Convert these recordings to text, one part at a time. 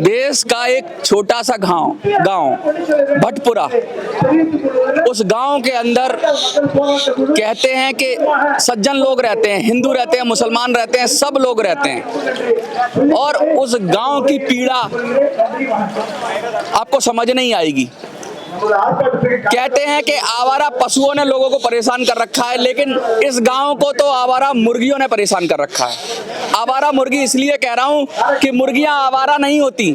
देश का एक छोटा सा गांव भटपुरा, उस गांव के अंदर कहते हैं कि सज्जन लोग रहते हैं, हिंदू रहते हैं, मुसलमान रहते हैं, सब लोग रहते हैं। और उस गांव की पीड़ा आपको समझ नहीं आएगी। कहते हैं कि आवारा पशुओं ने लोगों को परेशान कर रखा है, लेकिन इस गांव को तो आवारा मुर्गियों ने परेशान कर रखा है। आवारा मुर्गी इसलिए कह रहा हूं कि मुर्गियां आवारा नहीं होती,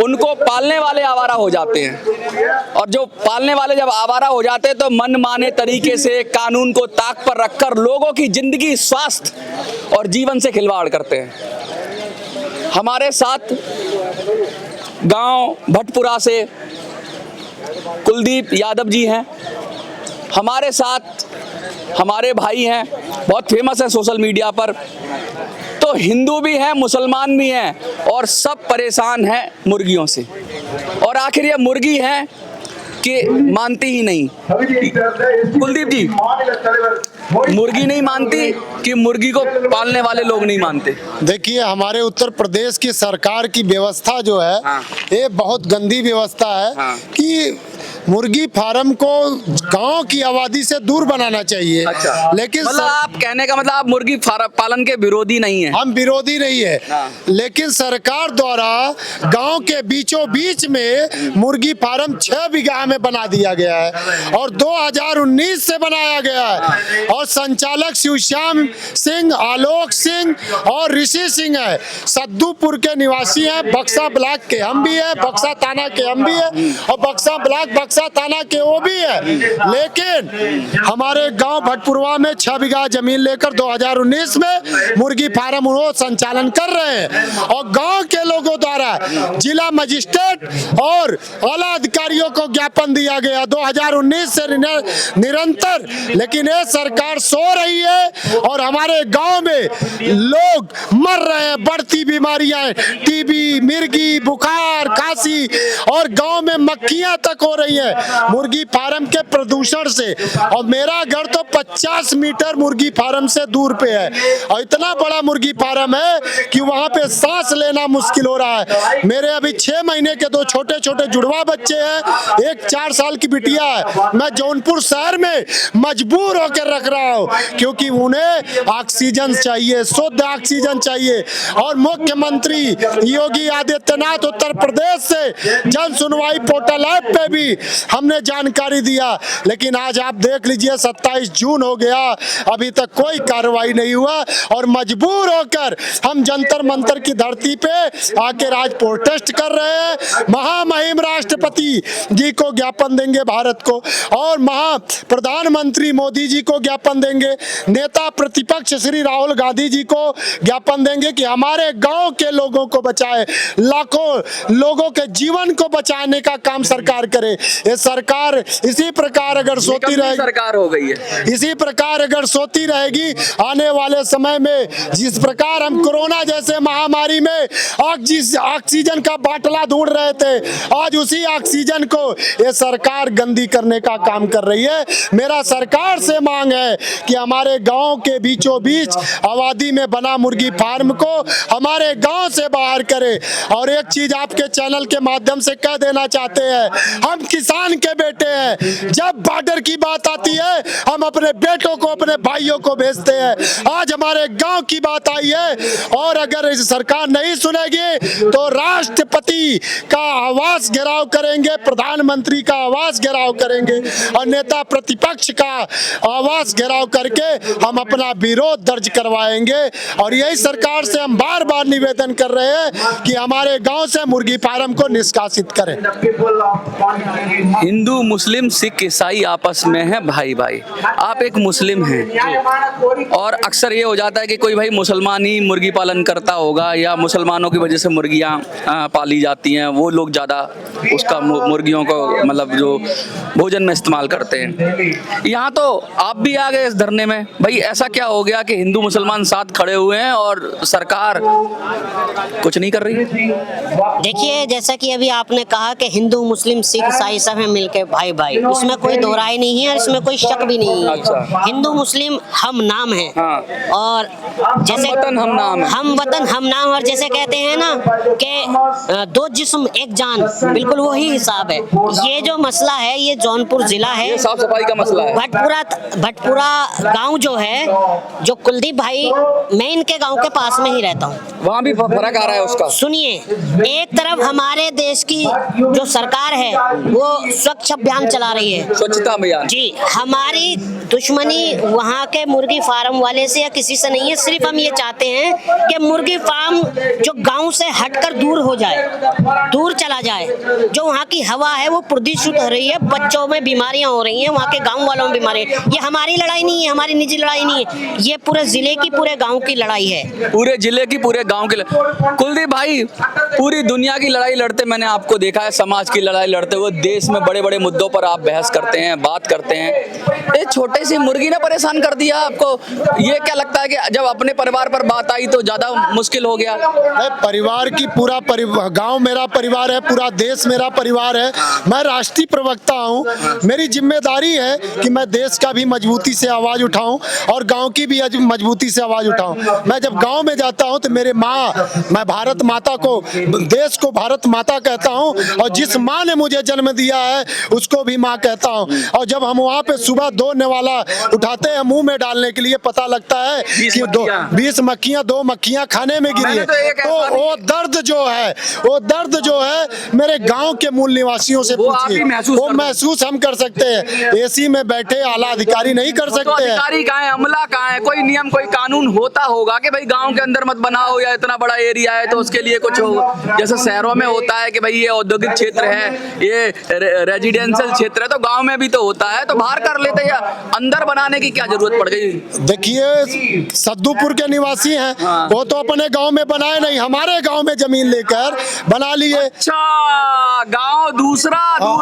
उनको पालने वाले आवारा हो जाते हैं। और जो पालने वाले जब आवारा हो जाते हैं तो मनमाने तरीके से कानून को ताक पर रखकर लोगों की जिंदगी, स्वास्थ्य और जीवन से खिलवाड़ करते हैं। हमारे साथ गांव भटपुरा से कुलदीप यादव जी हैं, हमारे साथ हमारे भाई हैं, बहुत फेमस है सोशल मीडिया पर। तो हिंदू भी हैं, मुसलमान भी हैं, और सब परेशान हैं मुर्गियों से। और आखिर ये मुर्गी है कि मानती ही नहीं। कुलदीप जी, मुर्गी नहीं मानती कि मुर्गी को पालने वाले लोग नहीं मानते? देखिए, हमारे उत्तर प्रदेश की सरकार की व्यवस्था जो है, ये बहुत गंदी व्यवस्था है कि मुर्गी फार्म को गांव की आबादी से दूर बनाना चाहिए। अच्छा। लेकिन मतलब आप कहने का मतलब आप मुर्गी पालन के विरोधी नहीं है? हम विरोधी नहीं है, लेकिन सरकार द्वारा गांव के बीचों बीच में मुर्गी फार्म 6 बीघा में बना दिया गया है और 2019 से बनाया गया है। और संचालक शिवश्याम सिंह, आलोक सिंह और ऋषि सिंह है, सद्दूपुर के निवासी हैं। बक्सा ब्लॉक के हम भी है, बक्सा थाना के हम भी है, और बक्सा ब्लॉक बक्सा थाना के वो भी है। लेकिन हमारे गांव भटपुरवा में 6 बीघा जमीन लेकर 2019 में मुर्गी फार्म वो संचालन कर रहे हैं। और गांव के लोगों द्वारा जिला मजिस्ट्रेट और आला अधिकारियों को ज्ञापन दिया गया 2019 से निरंतर, लेकिन ये सरकार सो रही है और हमारे गांव में लोग मर रहे हैं। बढ़ती बीमारियां, टीबी, मिर्गी, बुखार, खांसी, और गांव में मक्खियां तक हो रही है मुर्गी फार्म के प्रदूषण से। और मेरा घर तो 50 मीटर मुर्गी फार्म से दूर पे है, और इतना बड़ा मुर्गी फार्म है कि वहां पे सांस लेना मुश्किल हो रहा है। मेरे अभी 6 महीने के 2 छोटे छोटे जुड़वा बच्चे हैं, एक 4 साल की बिटिया है। मैं जौनपुर शहर में मजबूर होकर रख रहा हूँ क्योंकि उन्हें ऑक्सीजन चाहिए, शुद्ध ऑक्सीजन चाहिए। और मुख्यमंत्री योगी आदित्यनाथ उत्तर प्रदेश से जन सुनवाई पोर्टल ऐप पे भी हमने जानकारी दिया, लेकिन आज आप देख लीजिए 27 जून हो गया, अभी तक कोई कार्रवाई नहीं हुआ। और मजबूर होकर हम जंतर मंतर की धरती पे आकर आज प्रोटेस्ट कर रहे हैं। महामहिम राष्ट्रपति जी को ज्ञापन देंगे भारत को, और प्रधानमंत्री मोदी जी को ज्ञापन देंगे, नेता प्रतिपक्ष श्री राहुल गांधी जी को ज्ञापन देंगे कि हमारे गांव के लोगों को बचाए, लाखों लोगों के जीवन को बचाने का काम सरकार करे। ये सरकार इसी प्रकार अगर सोती रहेगी, सरकार हो गई है, इसी प्रकार अगर सोती रहेगी, आने वाले समय में जिस प्रकार हम कोरोना जैसे महामारी में ऑक्सीजन का बाटला ढूंढ रहे थे, आज उसी ऑक्सीजन को ये सरकार गंदी करने का काम कर रही है। मेरा सरकार से मांग है कि हमारे गांव के बीचों बीच आबादी में बना मुर्गी फार्म को हमारे गांव से बाहर करे। और एक चीज आपके चैनल के माध्यम से कह देना चाहते हैं, हम किसान के बेटे हैं, जब बॉर्डर की बात आती है हम अपने बेटों को, अपने भाइयों को भेजते हैं। आज हमारे गांव की बात आई है, और अगर इस सरकार नहीं सुनेगी तो राष्ट्रपति का आवास घेराव करेंगे, प्रधानमंत्री का आवास घेराव करेंगे, और नेता प्रतिपक्ष का आवास घेराव करके हम अपना विरोध दर्ज करवाएंगे। और यही सरकार से हम बार बार निवेदन कर रहे हैं कि हमारे गांव से मुर्गी फार्म को निष्कासित करें। हिंदू, मुस्लिम, सिख, ईसाई आपस में है भाई भाई। आप एक मुस्लिम हैं, और अक्सर ये हो जाता है कि कोई भाई मुसलमान ही मुर्गी पालन करता होगा, या मुसलमानों की वजह से मुर्गियां पाली जाती हैं, वो लोग ज़्यादा उसका मुर्गियों को मतलब जो भोजन में इस्तेमाल करते हैं। यहाँ तो आप भी आ गए इस धरने में, भाई ऐसा क्या हो गया कि हिंदू मुसलमान साथ खड़े हुए हैं और सरकार कुछ नहीं कर रही? देखिए, जैसा कि अभी आपने कहा कि हिंदू मुस्लिम सिख ईसाई सब हैं मिलके भाई भाई, इसमें कोई दो राय नहीं है, इसमें कोई शक भी नहीं है। अच्छा। हिंदू मुस्लिम हम नाम है। हाँ। और जैसे हम वतन हम नाम है। हम वतन हम नाम, और जैसे कहते हैं ना कि दो जिस्म एक जान, बिल्कुल वही हिसाब है। ये जो मसला है ये जौनपुर जिला है, ये साफ सफाई का मसला है। भटपुरा गांव जो है, जो कुलदीप भाई, मैं इनके गांव के पास में ही रहता हूँ। वहाँ भी फर्क आ रहा है उसका। सुनिए, एक तरफ हमारे देश की जो सरकार है वो स्वच्छ अभियान चला रही है, स्वच्छता अभियान जी। हमारी दुश्मनी वहाँ के मुर्गी फार्म वाले से या किसी से नहीं है, सिर्फ हम ये चाहते हैं कि मुर्गी फार्म जो गांव से हटकर दूर हो जाए, दूर चला जाए। जो वहाँ की हवा है वो प्रदूषित हो रही है, बच्चों में बीमारियां हो रही हैं, वहाँ के गांव वालों में बीमारी। ये हमारी लड़ाई नहीं है, हमारी निजी लड़ाई नहीं है, ये पूरे जिले की, पूरे गाँव की लड़ाई है। पूरे जिले की, पूरे गांव की। कुलदीप भाई, पूरी दुनिया की लड़ाई लड़ते मैंने आपको देखा है, समाज की लड़ाई लड़ते हुए, देश में बड़े बड़े मुद्दों पर आप बहस करते हैं, बात करते हैं। एक छोटे सी मुर्गी ने परेशान कर दिया आपको। ये क्या लगता है कि जब अपने परिवार पर बात आई तो ज्यादा मुश्किल हो गया? परिवार की पूरा गांव मेरा परिवार है, पूरा देश मेरा परिवार है। मैं राष्ट्रीय प्रवक्ता हूं, मेरी जिम्मेदारी है कि मैं देश का भी मजबूती से आवाज उठाऊं और गांव की भी मजबूती से आवाज उठाऊं। मैं जब गांव में जाता हूं तो मेरे माँ, मैं भारत माता को, देश को भारत माता कहता हूं, और जिस माँ ने मुझे जन्म दिया है उसको भी माँ कहता हूं। और जब हम वहाँ पे सुबह 2 नेवाला उठाते हैं मुंह में डालने के लिए, पता लगता है कि 20 मक्खियां, 2 मक्खियां खाने में गिरी है। तो वो दर्द जो है मेरे गांव के मूल निवासियों से पूछिए, वो महसूस हम कर सकते हैं। एसी में बैठे आला अधिकारी नहीं कर सकते हैं। अधिकारी कहाँ है, अमला कहाँ है? कोई नियम, कोई कानून होता होगा कि भाई गांव के अंदर मत बनाओ, या इतना बड़ा एरिया है तो उसके लिए कुछ हो। जैसे शहरों में होता है कि भाई ये औद्योगिक क्षेत्र है, ये रेजिडेंशियल क्षेत्र है, तो गांव में भी तो होता है, तो बाहर कर लेते हैं। अंदर बनाने की क्या जरूरत पड़ गई? देखिए, सद्दूपुर के निवासी हैं, वो तो अपने गांव में बनाए नहीं, हमारे गांव में जमीन लेकर बना लिए। अच्छा, गांव दूसरा,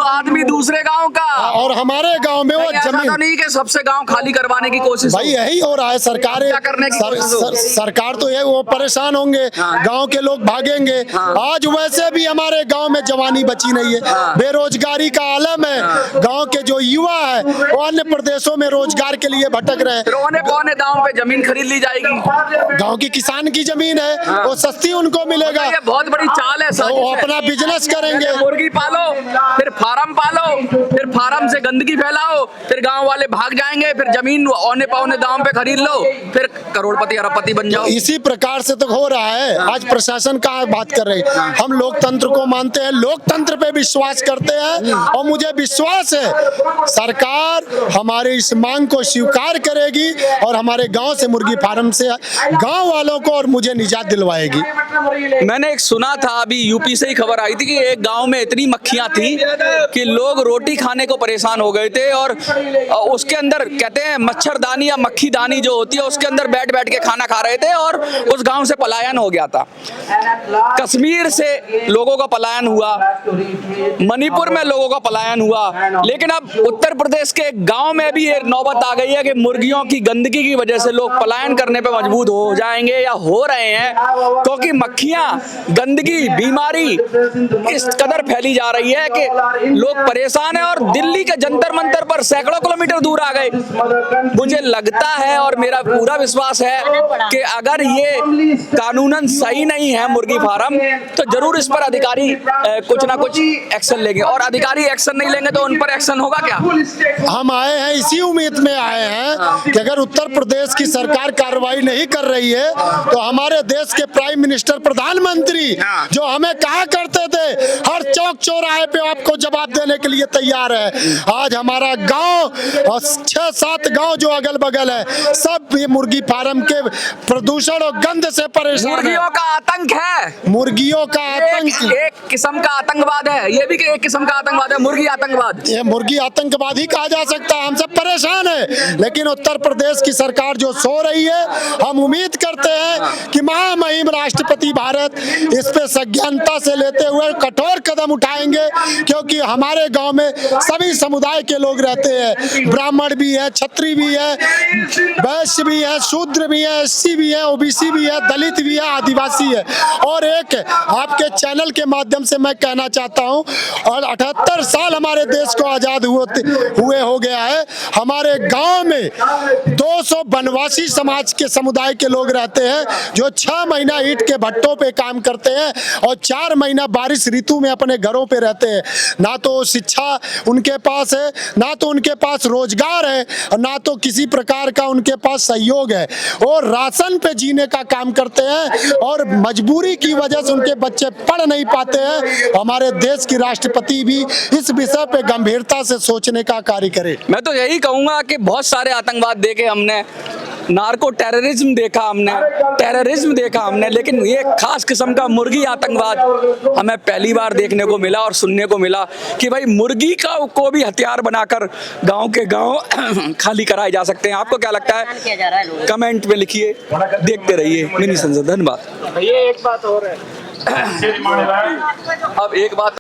आदमी दूसरे गांव का, और हमारे गांव में वो जमीन नहीं कि सबसे गांव खाली करवाने की कोशिश। भाई यही हो रहा है। सरकार तो ये, वो परेशान होंगे, गांव के लोग भागेंगे। आज वैसे भी हमारे गांव में जवानी बची नहीं है, बेरोजगारी का आलम है। गांव के जो युवा है वो अन्य प्रदेशों में रोजगार के लिए भटक रहे हैं। कौन दाम पे जमीन खरीद ली जाएगी? गांव की किसान की जमीन है, वो सस्ती उनको मिलेगा। ये बहुत बड़ी चाल है, वो अपना बिजनेस करेंगे। मुर्गी पालो, फिर फार्म पालो, फिर फार्म से गंदगी फैलाओ, फिर गांव वाले भाग जाएंगे, फिर जमीन औने पौने दाम पे खरीद लो, फिर करोड़पति अरबपति बन जाओ। इसी प्रकार से तो हो रहा है। आज प्रशासन का बात कर रहे हैं, हम लोकतंत्र को मानते हैं, लोकतंत्र पे विश्वास करते हैं, और मुझे विश्वास है सरकार हमारे इस मांग को स्वीकार करेगी और हमारे गांव से, मुर्गी फार्म से गांव वालों को और मुझे निजात दिलवाएगी। मैंने एक सुना था, अभी यूपी से ही खबर आई थी कि एक गांव में इतनी मक्खियां थी कि लोग रोटी खाने को परेशान हो गए थे, और उसके अंदर कहते हैं मच्छरदानी या मक्खीदानी जो होती है उसके अंदर बैठ बैठ के खाना खा रहे थे, और उस गांव से पलायन हो गया था। कश्मीर से लोगों का पलायन हुआ, मणिपुर में लोगों का पलायन हुआ, लेकिन अब उत्तर प्रदेश के गांव में भी ये नौबत आ गई है कि मुर्गियों की गंदगी की वजह से लोग पलायन करने पे मजबूर हो जाएंगे या हो रहे हैं, क्योंकि मक्खियां, गंदगी, बीमारी इस कदर फैली जा रही है कि लोग परेशान हैं, और दिल्ली के जंतर मंतर पर सैकड़ों किलोमीटर दूर आ गए। मुझे लगता है और मेरा पूरा विश्वास है कि अगर ये कानूनन सही नहीं है मुर्गी फार्म, तो जरूर इस पर अधिकारी कुछ ना कुछ एक्शन लेंगे, और अधिकारी एक्शन नहीं लेंगे तो उन पर एक्शन होगा क्या? हम आए हैं इसी उम्मीद में आए हैं कि अगर उत्तर प्रदेश की सरकार कार्रवाई नहीं कर रही है तो हमारे देश के प्राइम मिनिस्टर, प्रधानमंत्री जो हमें कहा करते थे हर चौक चौराहे पे आपको जवाब देने के लिए तैयार है, आज हमारा गांव और 6-7 गांव जो अगल बगल है सब ये मुर्गी फार्म के प्रदूषण और गंध से परेशान है। मुर्गियों का आतंक है, मुर्गियों का आतंक एक किस्म का आतंकवाद है, ये भी एक किस्म का आतंकवाद है, मुर्गी आतंकवाद। ये मुर्गी आतंकवाद ही कहा जा सकता है। हम सब परेशान है, लेकिन उत्तर प्रदेश की सरकार जो सो रही है, हम उम्मीद करते हैं कि महामहिम राष्ट्रपति भारत इस पे संज्ञानता से लेते हुए कठोर कदम उठाएंगे, क्योंकि हमारे गांव में सभी समुदाय के लोग रहते हैं, ब्राह्मण भी है, क्षत्रिय भी है, वैश्य भी है, शूद्र भी है, एससी भी है, ओबीसी भी है, दलित भी है, आदिवासी है। और एक आपके चैनल के माध्यम माध्यम से मैं कहना चाहता हूं। और 78 साल हमारे देश को आजाद हुए हो गया है। हमारे गांव में 200 वनवासी समाज के समुदाय के लोग रहते हैं, जो 6 महीना ईंट के भट्टों पे काम करते हैं और 4 महीना बारिश ऋतु में अपने घरों पे रहते हैं। ना तो शिक्षा उनके पास है, ना तो उनके पास रोजगार है, और ना तो किसी प्रकार का उनके पास सहयोग है। वो राशन पे जीने का काम करते हैं और मजबूरी की वजह से उनके बच्चे पढ़ नहीं पाते हैं। हमारे देश की राष्ट्रपति भी इस विषय पे गंभीरता से सोचने का कार्य करे। मैं तो यही कहूंगा कि बहुत सारे आतंकवाद देखे हमने, नार्को टेररिज्म देखा हमने, टेररिज्म देखा हमने, लेकिन ये खास किस्म का मुर्गी आतंकवाद हमें पहली बार देखने को मिला और सुनने को मिला कि भाई मुर्गी को भी हथियार बनाकर गांव के गांव खाली कराए जा सकते हैं। आपको क्या लगता है? कमेंट में लिखिए, देखते रहिए मिनी संसद। धन्यवाद। भैया एक बात और है, अब एक बात